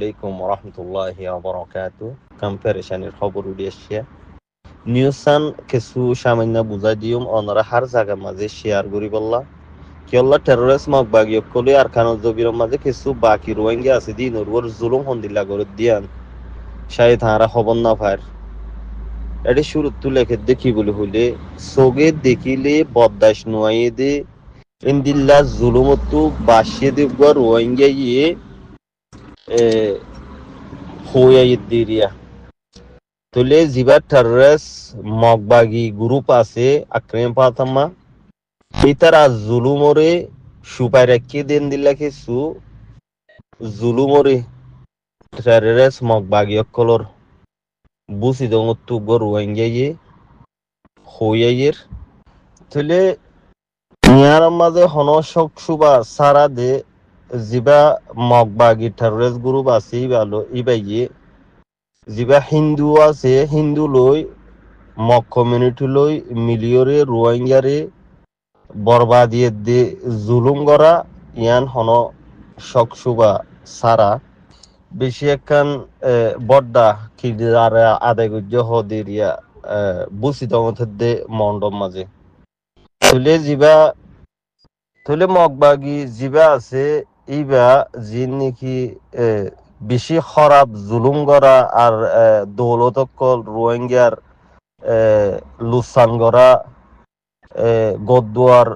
আলাইকুম ওরহমতুল্লাহি ওয়াবারাকাতু। কম্পারিশনের খবর উড়িয়েছে নিউসান কিছু সামান্য বুঝাই দিম অনরা হার জায়গা মাঝে শেয়ার করি বললা কিয়ল্লা টেরোরিস্ট মক বাগি কলি আর খান জবির মাঝে কিছু বাকি রোহিঙ্গা আছে দিন ওর জুলুম হন্দিল্লা করে দিয়ান শায়দ হারা খবর না পায় এটি শুরু তুলে দেখি বলে হইলে সোগে দেখিলে বদাস নোয়াইয়ে দে ইন্দিল্লা জুলুমতু বাসিয়ে দেব রোহিঙ্গা ইয়ে হইয়া দিরিয়া তুলে জিবার টেররিস্ট মগবাগি গ্রুপ আছে আক্রমণ পাতামা ইতারা জুলুমরে সুপাই রাখি দেন দিলা কিছু জুলুমরে টেররিস্ট মগবাগি অকলর বুঝি দমতু গর রোহিঙ্গা হইয়াইয়ের তুলে ইয়ার মাঝে হনসক সুবা সারা দে জিবা মগবাগি টেররিস্ট গ্রুপ আছে ইবালো ইবাইয়ে জিবা হিন্দু আছে হিন্দু লই মগ কমিউনিটি লই মিলিয়রে রোহিঙ্গারে বরবাদিয়ে দে জুলুম করা ইয়ান হন সকসুবা সারা বেশি একখান বড্ডা কি আদায় গুজ্জ হদিরিয়া বুসি দমথে দে মন্ডম মাঝে তুলে জিবা তুলে মগবাগি জিবা আছে ইবা জিন নাকি বেশি খরাব জুলুম করা আর দৌলতকল রোহিঙ্গার লুসান করা গদুয়ার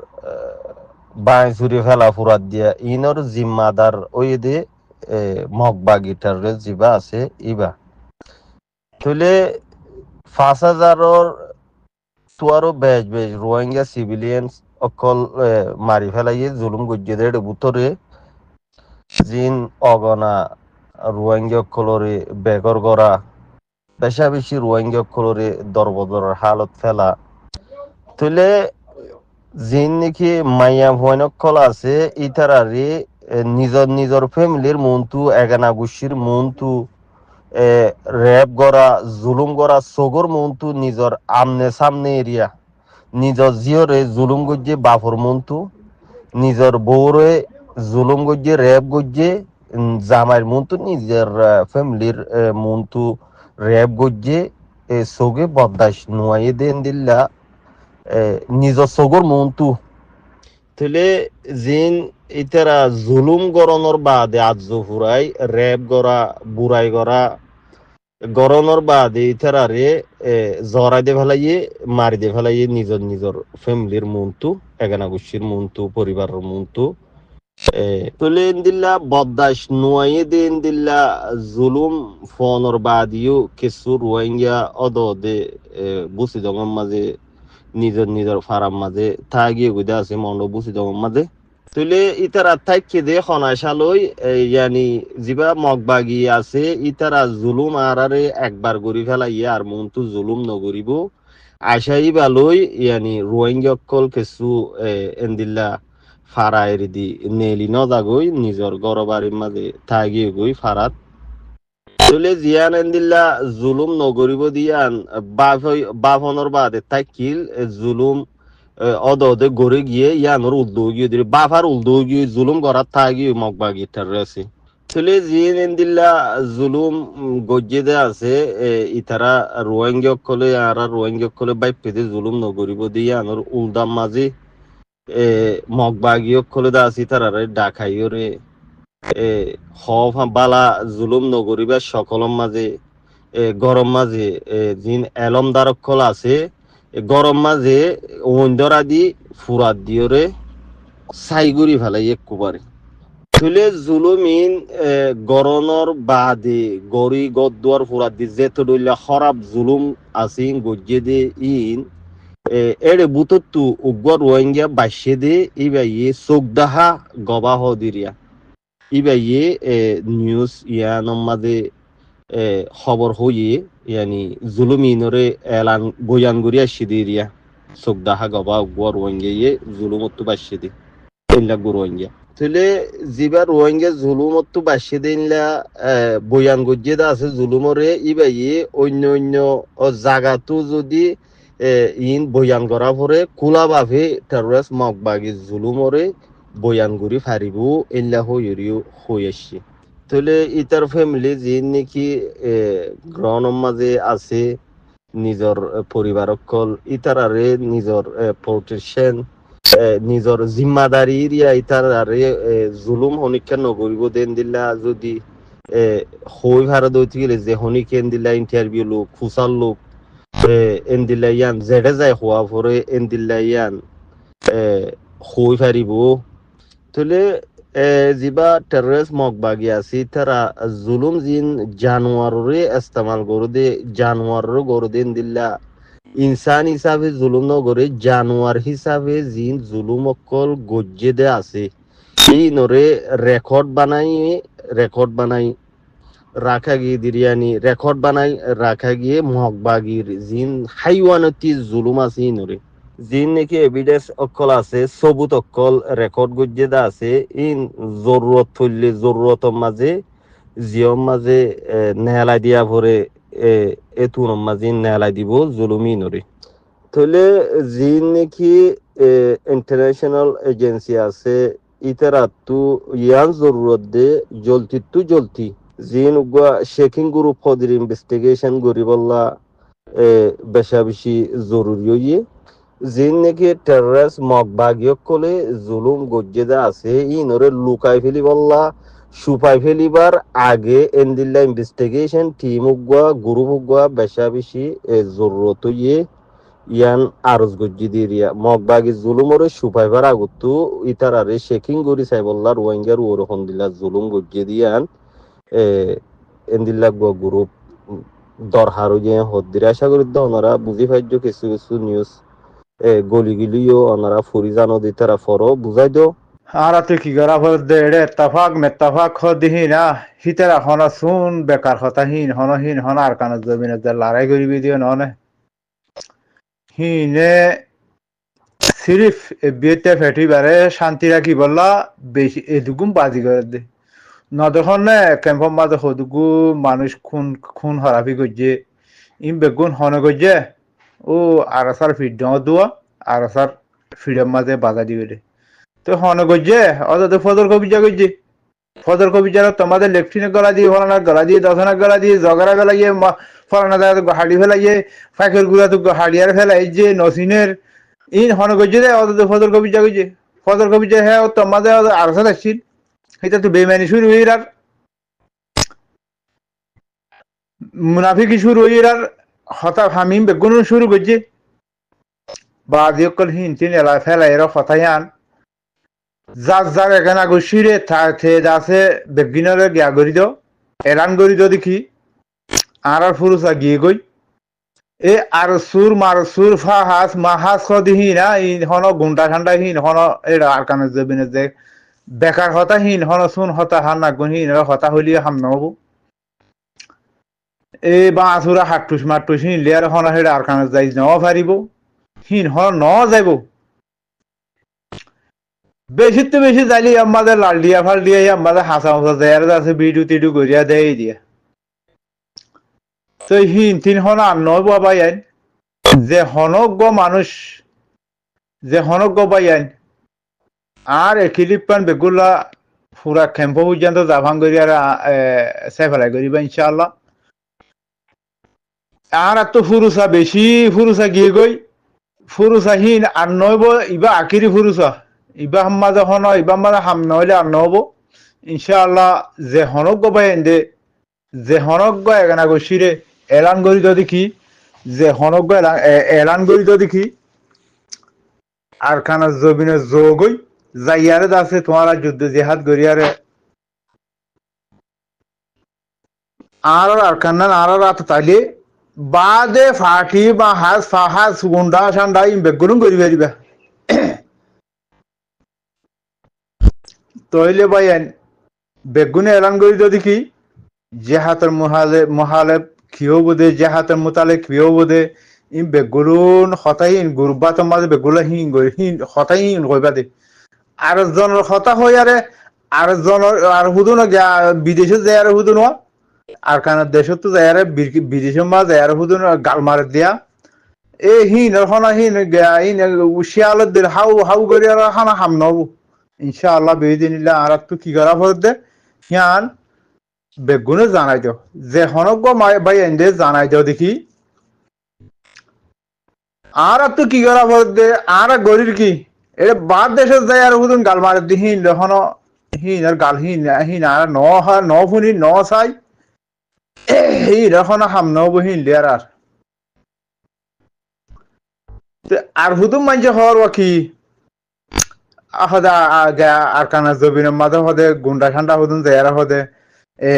বাঁচুরি ফেলা ফুরাত দিয়া ইনর জিম্মাদার ওই দে মগবাগি টেররিস্ট জিবা আছে ইবা তুলে 5,000 তুয়ারও বেজ বেজ রোহিঙ্গা সিভিলিয়ানস অকল মারি ফেলাইয়ে জুলুম গজ্জে দেড় বুতরে জিন অগনা রোহিঙ্গা অকলরে বেগর গড়া বেশা বেশি রোহিঙ্গা অকলরে দরবদরের হালত ফেলা তুলে জিন নাকি মাইয়া ভয়ন অকল আছে ইতারারে নিজর নিজর ফ্যামিলির মনতু এগানা গুশির মনতু রেপ গড়া জুলুম গড়া সগর মনতু নিজর আমনে সামনে এরিয়া নিজর জিওরে জুলুম গজ্জে বাফর মনতু নিজর বউরে জুলুম গজ্জে রেপ গজ্জে জামাইর মনতু নিজের ফ্যামিলির মনতু রেপ গজ্জে সগে বদাস নুয়াইয়ে দেন দিল্লা নিজর সগর মনতু তাহলে জিন ইতারা জুলুম গরণর বাদে আজ ফুরাই রেপ গড়া বুড়াই গড়া গরণর বাদে ইতারারে জরাই দে ফেলাইয়ে মারি দে ফেলাইয়ে নিজর নিজর ফ্যামিলির মনতু এগানা গুছির মনতু পরিবারের মনতু তুলে দিল্লা বদাস নুয়াইয়ে দেন দিল্লা জুলুম ফোনর বাদিও কিছু রোহিঙ্গা অদে বুসি জঙ্গম মাঝে নিজর নিজর ফারাম মাঝে থাগিয়ে গুদা আছে মন্ড বুসি জঙ্গম মাঝে তুলে ইতারা থাইকে দে খনাশালই ইয়ানি জিবা মগবাগি আছে ইতারা জুলুম আরারে একবার গরি ফেলাইয়ে আর মনতু জুলুম নগরিব আশাই বালই ইয়ানি রোহিঙ্গা অকল কিছু এন্দিল্লা ফারায়ের দি নেলি নজাগই নিজর গরবাড়ির মাঝে থাগিয়ে গই ফারাত তুলে জিয়ান এন্দিল্লা জুলুম নগরিব দিয়ান বাফনর বাদে তাকিল জুলুম অদে গড়ে গিয়ে ইয়ানোর উদ্যোগ গিয়ে দিলে বাফার উদ্যোগ গিয়ে জুলুম করার থাকি মগবাগি টেররিস্ট তুলে জিয়ান এন্দিল্লা জুলুম গজ্জে দে আছে ইতারা রোহিঙ্গা কলে আর রোহিঙ্গা কলে বাইপেদে জুলুম নগরিব দিয়ে আনোর উলদাম মাঝে মগবাগি কলে দা আছে তারারে ডাকাইরে হফ বালা জুলুম নগরিবা সকলম মাঝে গরম মাঝে জিন এলমদারক কল আছে গরম মাঝে ওন্দর আদি ফুরাত দিওরে সাইগুড়ি ফেলাই একবারে তুলে জুলুমিন গরনর বাদে গড়ি গদুয়ার ফুরাত দি যেত দইলা খরাব জুলুম আসিন গজ্জে দে ইন এড়ে বুতত্তু উগ্র রোহিঙ্গা বাসে দে ইবাইয়ে চোখদাহা গবাহ দিরিয়া ইবাইয়ে নিউজ ইয়ানম মাঝে খবর হইয়ে ইয়ানি জুলুমিনরে এলান বয়ান গড়িয়া সিদিরিয়া চোখদাহা গবা উগ্র রোহিঙ্গা ইয়ে জুলুমত্তু বাসে দে এলা রোহিঙ্গা তাহলে জিবা রোহিঙ্গা জুলুমত্তু বাসে দিনলা বয়ান গজ্জে দা আছে জুলুমরে ইবাইয়ে অন্য অন্য জাগাতো যদি ইন বয়ান করা পরে খোলা ভাবে টেররিস্ট মগবাগি জুলুমরে বয়ান করি ফারিব এল্লা হইরিও হই আসছে তাহলে ইতার ফ্যামিলি যে নাকি গ্রহণের মাঝে আছে নিজৰ পৰিবাৰ অকল ইতাৰাৰে নিজৰ প্ৰটেকশ্যন নিজৰ জিম্মাদাৰী ইতাৰাৰে জুলুম শনিকা নকৰিব দেন দিলা যদি হৈ ভাৰত গেলে যে শনিকেন দিলা ইণ্টাৰভিউ লোক খুচাৰ লোক এন দিলা ইয়ান জেডে যায় হোৱা ভৰে এন দিলা ইয়ান হৈ পাৰিব তাহলে যিবা টেররিস্ট মগবাগি আছে তারা জুলুম জিন জানোয়ারে ইস্তেমাল করে দে জানোয়ারের গরু দিন দিল্লা ইনসান হিসাবে জুলুম নগরে জানোয়ার হিসাবে জিন জুলুম অকল গজ্জে দে আছে এই নরে রেকর্ড বানাই রাখা গিয়ে দিরিয়ানি রেকর্ড বানাই রাখা গিয়ে মগবাগির জিন হাইওয়ানতি জুলুম আছে এই নরে জিন নাকি এভিডেন্স অকল আছে সবুত অকল রেকর্ড গজ্জেদা আছে ইন জরুরত থইলে জরুরতর মাঝে জিয়ম মাঝে নেহালাই দিয়া ভরে এতুর মাঝে নেহালাই দিব জুলুমি নরে থইলে জিন নাকি ইন্টারন্যাশনাল এজেন্সি আছে ইতারাতু ইয়ান জরুরত দে জলতি জিন উগা শেকিং গ্রুপ ফর ইনভেস্টিগেশন গরিবল্লা বেশা বেশি জরুরি হইয়ে জিন নাকি টেররিস্ট মগবাগিয়ক কলে জুলুম গজ্জেদা আছে ইনরে লুকাই ফেলি বললা সুপাই ফেলিবার আগে এন্দিল্লা ইনভেস্টিগেশন টিম উগা গ্রুপ উগা বেশা বেশি জরুরত ইয়ে ইয়ান আরজ গজ্জি দিরিয়া মগবাগি জুলুমরে সুপাইবার আগতো ইতারারে শেকিং গরি চাই বললা রোহিঙ্গার ওরকম দিলা জুলুম গজ্জে দিয়ান এন্দিল্লা গ্রুপ দরহার হদ্দির আশা করি ওনারা বুঝি পাইজ কিছু কিছু নিউজ গলিগুলিও ওনারা ফরিজানো দি তারা ফরো বুঝাই দো আরা তুই কি করা ফর দে রে তাফাক মেতাফাক দিহি না হিতেরা হন শুন বেকার কথা হিন হন আর কান জমিনে লড়াই করিবি দিও ননে হিনে সিরিফ বিয়েতে ফেটি বারে শান্তি রাখি বললা বেশি এদুগুম বাজি করে দে নদখন নে ক্যাম্পর মাঝে হদুগু মানুষ খুন হরাফি গজ্জে ইম বেগুন হন গজ্জে ও আরাসার ফিড দোয়া আরাসার ফিডের মাঝে বাধা দিবে রে তো হন গজ্জে অত ফজর কবিজা গজ্জে ফজর কবিজার তোমাদের লেফটিনে গলা দিয়ে ফলানার গলা দিয়ে দশনার গলা দিয়ে জগরা ফেলাইয়ে ফলানা হাড়ি ফেলাইয়ে ফাঁকের গুড়া তো হাড়িয়ার ফেলাই যে নসিনের ইন হন গজ্জে রে অত ফজর কবিজা গজ্জে ফজর কবিজা হ্যাঁ তোমাদের আরাসার আসছিল এটা তো বেমানি শুরু হয়ে আর মুনাফিকি শুরু হয়ে আর হতা হামিম বেগুন শুরু করছে বাদিয়কল হিন তিন এলা ফেলা এরা হতাই আন যার এখানে আগসিরে থে আছে বেগিনরে গিয়া গরি দাও এলান গরি দাও দেখি আর ফুরুসা গিয়ে গই এ আর সুর মার সুর ফাহাস মাহাস দিহি না ইন হন গুন্ডা ঠান্ডা হিন হন এরা আর কানে জবিনে যে বেকার হতা হিন হন শুন হতা হান না গুনহীন হতা হলিয়ে হাম নহব এই বা আসুরা হাটুস মাটুস হিন লিয়ার হন হেডা আর কানে যাই ন পারিব হিন হন ন যাইব বেশিতে বেশি যাইলে আমাদের লাল দিয়া ফাল দিয়ে আমাদের হাসা হাসা দেয়ার আছে বিডু টিডু করিয়া দেয় দিয়া তো হিন তিন হন আর নয় বাবা আইন যে হনজ্ঞ মানুষ যে হনজ্ঞ বাই আইন আর একিলিপান বেগুলা পুরা ক্যাম্প পর্যন্ত জাভান করি আর সেফালাই করিবা ইনশাআল্লাহ আর তো ফুরুসা বেশি ফুরুসা গিয়ে গই ফুরুসা হিন আর নইব ইবা আকিরি ফুরুসা ইবা হাম্মা যখন ইবা মারা হাম নইলে আর নহব ইনশাআল্লাহ যে হনজ্ঞ বাইন দে যে হনজ্ঞ এগানা গছিরে এলান করি যদি কি যে হনজ্ঞ এলান করি যদি কি আর খানা জবিনে যোগই যাইয়ারে আছে তোমার যুদ্ধ জেহাদ গরিয়ারে আর কান্নান আর রাত তাইলে বাদে ফাটি বা হাস ফাহাস গুন্ডা সান্ডা ইম বেগুন করি পারিবা তইলে বাইন বেগুনে এলান করি যদি কি জেহাতের মহালে খিও বোধে জেহাতের মোতালে খিও বোধে ইম বেগুন হতাইন গুরবাতের মাঝে বেগুলা হিন হতাইন কইবা দে আর জনের কথা হই আর জনের আর হুদু না বিদেশে যায় আর হুদু না আর কারণ দেশে তো যায় বিদেশের মাঝে আর হুদু গাল মার দিয়া এ হিন হনা হিন শিয়ালত দিন হাউ করি আর হানা হাম নব ইনশাআল্লাহ বেদিনিল্লাহ আর তো কি করা পড়ে হিয়ান বেগুনে জানাই দিও যে হনক ভাই এন্ডে জানাই দিও দেখি আর তো কি করা বলতে আর গরির কি এটা বাদ দেশে যায় আর হুদুন গাল মারে দিহি যখন হিন আর গাল হিন আর ন ফুনি ন চাই এই রখন হাম ন বহিন আর আর হুদুম মানছে হওয়ার কি হদা আর কানা জবিনের মাঝে হদে গুন্ডা ঠান্ডা হুদুন যায় হদে এ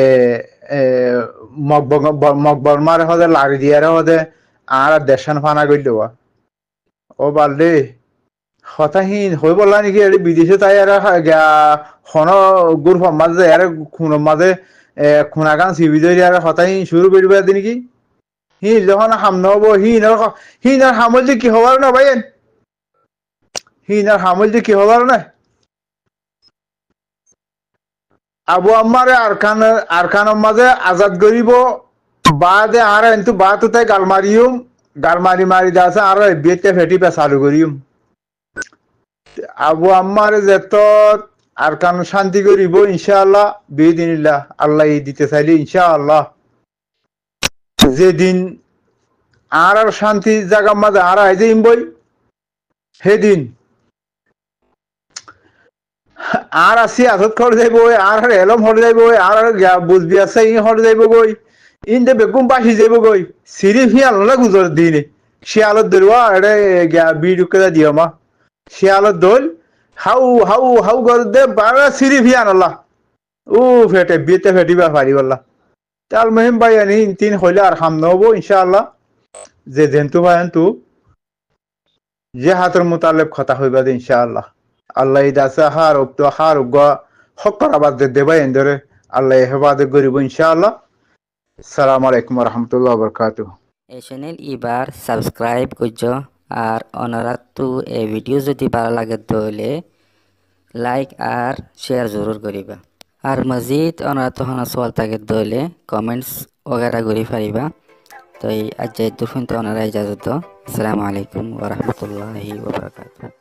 মকবর মারে হদে লাগি দিয়ারে হদে আর দেশান ফানা গইল ও বালদে হতাহীন হয়ে বললা নাকি এর বিদেশে তাই আর হন গুর মাঝে আর খুন মাঝে খুনাগান সিবি ধরি আর হতাহীন শুরু করিবা দিন কি হি যখন হামন হবো হিনার হামল যে কি হবার না ভাই হিনার হামল যে কি হবার না আবু আম্মারে আরকানের মাঝে আজাদ করিব বাদে আর কিন্তু বাদ তাই গাল মারি দাসে আর বিয়েতে ফেটি পে চালু করিম আবু আম্মার যেত আর কান শান্তি করিব ইনশাআল্লাহ বিদিনিল্লাহ আল্লাহ দিতে চাইলে ইনশাআল্লাহ যেদিন আর শান্তি জায়গার মাঝে আর আইজে ইমবই সেদিন আর আসি আজত খড় যাইব আর এলম হড় যাইব আর বুঝবি আছে ই হড় যাইব গই ইন্দে বেগুম বাসি যাইব গই সিরি ফিয়াল না গুজর দিনে শিয়ালত ধরবা এটা বিড়ুকে দিও মা শিয়ালত দল হাউ হাউ হাউ করে দে বারা সিরি ফিয়ান আল্লাহ ও ফেটে বিয়েতে ফেটিবা পারি বললা তাল মহিম ভাই আনি তিন হইলে আর হাম নহবো ইনশাআল্লাহ যে জেন্তু ভাই তু যে হাতের মোতালেব কথা হইবা দে ইনশাআল্লাহ আল্লাহ দাসা হার উক্ত হার উগা হকর আবাদ দেবা এন্দরে আল্লাহ হেফাজত করিব ইনশাআল্লাহ আসসালামু আলাইকুম ওয়া রাহমাতুল্লাহি ওয়া বারাকাতুহু এই চ্যানেল এবার সাবস্ক্রাইব করছো আর অনুরাগ তো এই ভিডিও যদি ভালো লাগে তাহলে লাইক আর শেয়ার জরুর করিবা আর মজিদ অনুরাগ তো হনা সওয়াল থাকে তাহলে কমেন্টস वगैरह করি পারিবা তো এই আজ দুফিন তো অনুরাগ ইজাজত আসসালামু আলাইকুম ওয়া রাহমাতুল্লাহি ওয়া বারাকাতুহু।